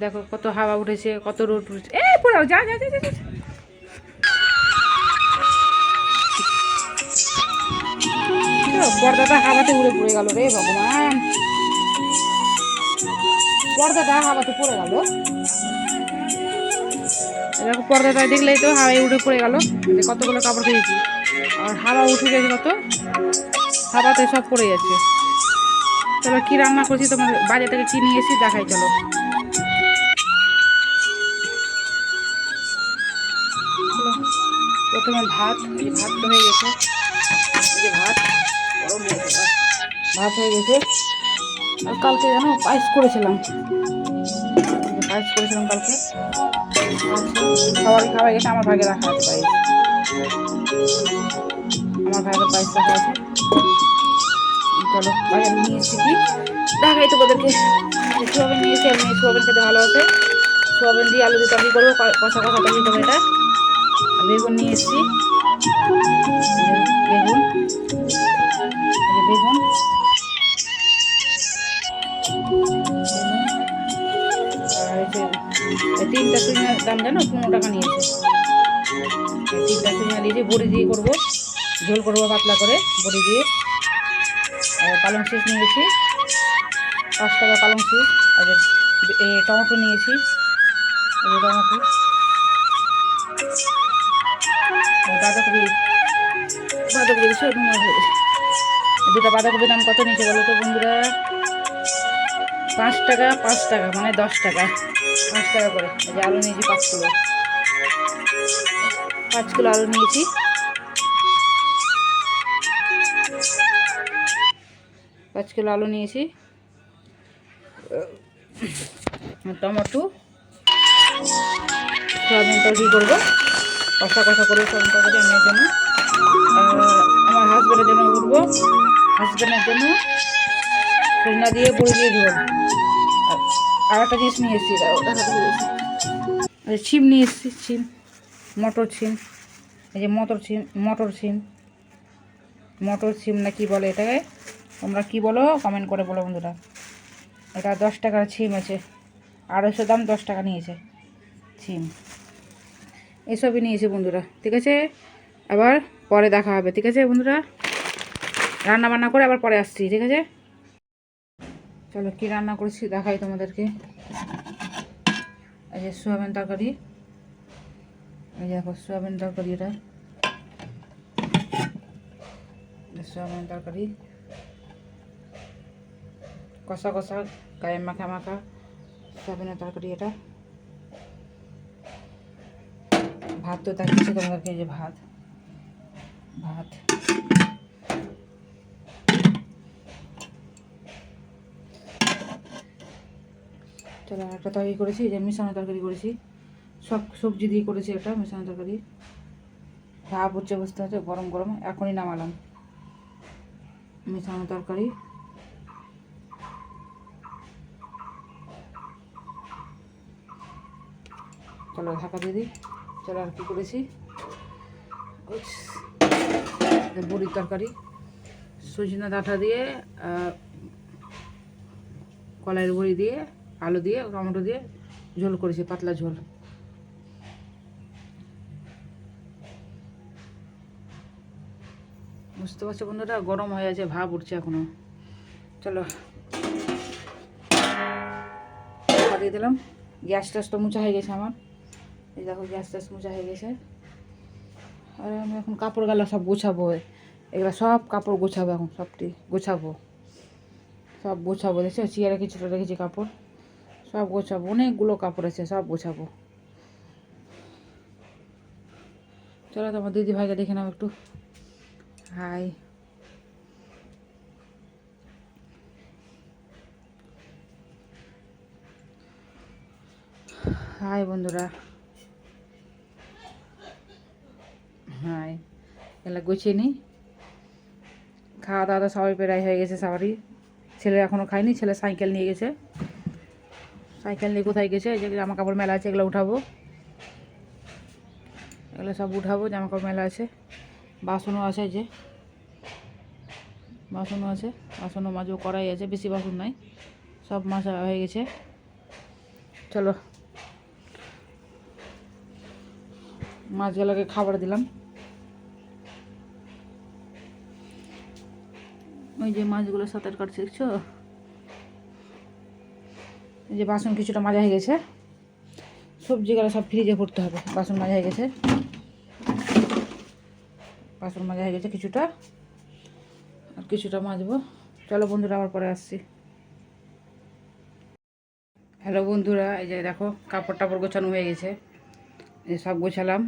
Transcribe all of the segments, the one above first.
দেখো কত হাওয়া উঠেছে, কত রোদ উঠেছে। এই পড়াও, যা যা যা যা যা। পর্দাটা হাওয়াতে উড়ে পড়ে গেল রে ভগবান, পর্দাটা হাওয়াতে পড়ে গেল। দেখো পর্দাটা দেখলেই তো হাওয়ায় উড়ে পড়ে গেল। কতগুলো কাপড় পেয়েছি, আর হাওয়া উঠে গেছে কত, হাওয়াতে সব পড়ে যাচ্ছে। চলো কি রান্না করছি তোমার বাজার থেকে কি নিয়ে এসেছি দেখাই। চলো প্রথমে ভাত, এই যে ভাত তো হয়ে গেছে, এই যে ভাত গরম হয়ে গেছে, ভাত হয়ে গেছে। আর কালকে যেন পায়েস করেছিলাম, পায়েস করেছিলাম কালকে, সবারই খাওয়া গেছে, আমার ভাগে রাখা আছে পায়েস, আমার ভাগের পায়েস রাখা আছে। চলো বাজারে নিয়ে এসেছি কি দেখাই তোমাদেরকে। সোয়াবিন নিয়েছি, আমি সোয়াবিন খেতে ভালোবাসে, সোয়াবিন দিয়ে আলু দিয়ে তরকারি করবো, কষা কষা তরকারি করবো এটা। আর বেগুন নিয়ে এসেছি, বেগুন, বেগুন, আর তিনটা সজনার দাম জানো 15 টাকা নিয়েছে। তিনটা সজনা দিয়েছি, বড়ি দিয়ে করবো, ঝোল করবো পাতলা করে বড়ি দিয়ে। আর পালং শাক নিয়েছি 5 টাকা পালং শাক। আর টমেটো নিয়েছি, টমেটো, বাঁধাকপি, বাঁধাকপি দুটো বাঁধাকপির দাম কত নিয়েছে বলো তো বন্ধুরা? 5 টাকা, 5 টাকা মানে 10 টাকা, 5 টাকা করে। এই যে আলু নিয়েছি 5 কিলো, 5 কিলো আলু নিয়েছি। 5 কিলো আলু নিয়েছি, টমেটো, সোয়াবিন তরকারি করবো, কষা কষা করবো সোয়াবিন তরকারি আমার জন্য, আমার হাজব্যান্ডের জন্য উঠবো, হাজব্যান্ডের জন্য সজনা দিয়ে বড়ি দিয়ে ঝোল। আর একটা জিনিস নিয়ে এসেছি, ছিম নিয়ে এসেছি, ছিম, মটর ছিম, এই যে মটর ছিম, মটর ছিম, মটর ছিম না কি বলে এটাকে, তোমরা কি বলো কমেন্ট করে বলো বন্ধুরা। এটা 10 টাকার ছিম আছে, 250 দাম, 10 টাকা নিয়েছে ছিম। এসবই নিয়েছে বন্ধুরা, ঠিক আছে। আবার পরে দেখা হবে, ঠিক আছে বন্ধুরা, রান্না বান্না করে আবার পরে আসছি, ঠিক আছে। চলো কি রান্না করেছি দেখাই তোমাদেরকে। এই যে সোয়াবিন তরকারি, এই যে দেখো সোয়াবিন তরকারি, এটা সোয়াবিন তরকারি, কষা কষা গায়ে মাখা মাখা সোয়াবিনের তরকারি এটা। ভাত তো দেখাচ্ছি তোমাদেরকে, এই যে ভাত, ভাত, চলো একটা তরকারি করেছি, যে মিশানো তরকারি করেছি, সব সবজি দিয়ে করেছি এটা মিশানো তরকারি। ভাব হচ্ছে, বুঝতে হচ্ছে, গরম গরম এখনই নামালাম মিশানো তরকারি। চলো ঢাকা দিয়ে দিই। চলো আর কি করেছি, বড়ির তরকারি, সজনা ডাঁটা দিয়ে, কলাইয়ের বড়ি দিয়ে, আলু দিয়ে, টমেটো দিয়ে ঝোল করেছি, পাতলা ঝোল। বুঝতে পারছো বন্ধুরা, গরম হয়ে আছে, ভাব উঠছে এখনো। চলো দিয়ে দিলাম। গ্যাস ট্যাস তো মোছা হয়ে গেছে আমার, এই দেখো গ্যাস ট্যাস মোছা হয়ে গেছে। আর আমি এখন কাপড় গালা সব গোছাবো, এগুলো সব কাপড় গোছাবো, এখন সবটি গোছাবো, সব গোছাবো। দেখছো চেয়ারে কিছুটা রেখেছি কাপড়, সব গোছাবো, অনেকগুলো কাপড় আছে, সব গোছাবো। চলো তোমার দিদি ভাইকে দেখে নাও একটু, হাই, হাই বন্ধুরা, হাই। এগুলো গুছিয়ে নিই, খাওয়া দাওয়া তো সবাই প্রায় হয়ে গেছে, সবারই। ছেলে এখনও খায়নি, ছেলে সাইকেল নিয়ে গেছে, সাইকেল নিয়ে কোথায় গেছে। এই যে জামা কাপড় মেলা আছে, এগুলো উঠাবো, এগুলো সব উঠাবো, জামা কাপড় মেলা আছে, বাসনও আছে, যে বাসনও আছে, বাসনও মাজও করাই আছে, বেশি বাসন নাই, সব মাজা হয়ে গেছে। চলো মাছগুলোকে খাবার দিলাম। ওই যে মাছগুলো সাঁতার কাটছে দেখছো। এই যে বাসন কিছুটা মাজা হয়ে গেছে, সবজিগুলো সব ফ্রিজে ভরতে হবে। বাসন মাজা হয়ে গেছে, বাসন মাজা হয়ে গেছে কিছুটা, আর কিছুটা মাজবো। চলো বন্ধুরা আবার পরে আসছি। হ্যালো বন্ধুরা, এই যে দেখো কাপড় টাপড় গোছানো হয়ে গেছে। এই সব গোছালাম,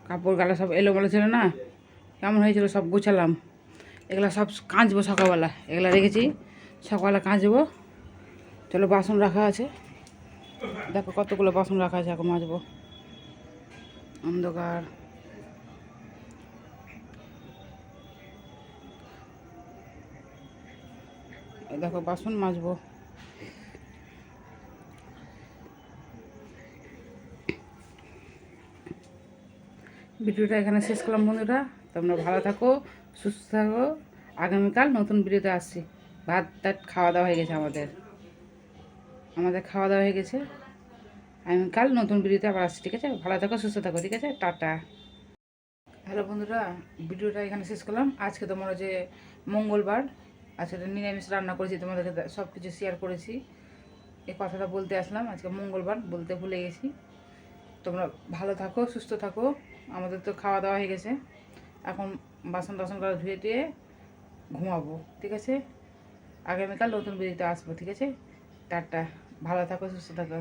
কাপড় গালা সব এলোমেলো ছিল না, কেমন হয়েছিল সব গোছালাম। এগুলো সব কাঁচবো সকালবেলা, এগুলো রেখেছি সকালবেলা কাঁচবো। চলো বাসন রাখা আছে, দেখো কতগুলো বাসন রাখা আছে, এখন মাজবো। অন্ধকার, দেখো বাসন মাজবো। ভিডিওটা এখানে শেষ করলাম বন্ধুরা। তোমরা ভালো থাকো, সুস্থ থাকো। আগামীকাল নতুন ভিডিওতে আসছি। ভাত টাত খাওয়া দাওয়া হয়ে গেছে, আমাদের খাওয়া দাওয়া হয়ে গেছে। আগামীকাল নতুন ভিডিওতে আবার আসছি, ঠিক আছে? ভালো থাকো, সুস্থ থাকো, ঠিক আছে? টাটা। হ্যালো বন্ধুরা, ভিডিওটা এখানে শেষ করলাম। আজকে তোমরা যে মঙ্গলবার, আজকে নিরামিষ রান্না করেছি, তোমাদেরকে সব কিছু শেয়ার করেছি। এই কথাটা বলতে আসলাম, আজকে মঙ্গলবার বলতে ভুলে গেছি। তোমরা ভালো থাকো, সুস্থ থাকো। আমাদের তো খাওয়া দাওয়া হয়ে গেছে, এখন বাসন টাসন করে ধুয়ে টুয়ে ঘুমাবো, ঠিক আছে? আগামীকাল নতুন ভিডিওতে আসবো, ঠিক আছে? টাটা, ভালো থাকো, সুস্থ থাকো।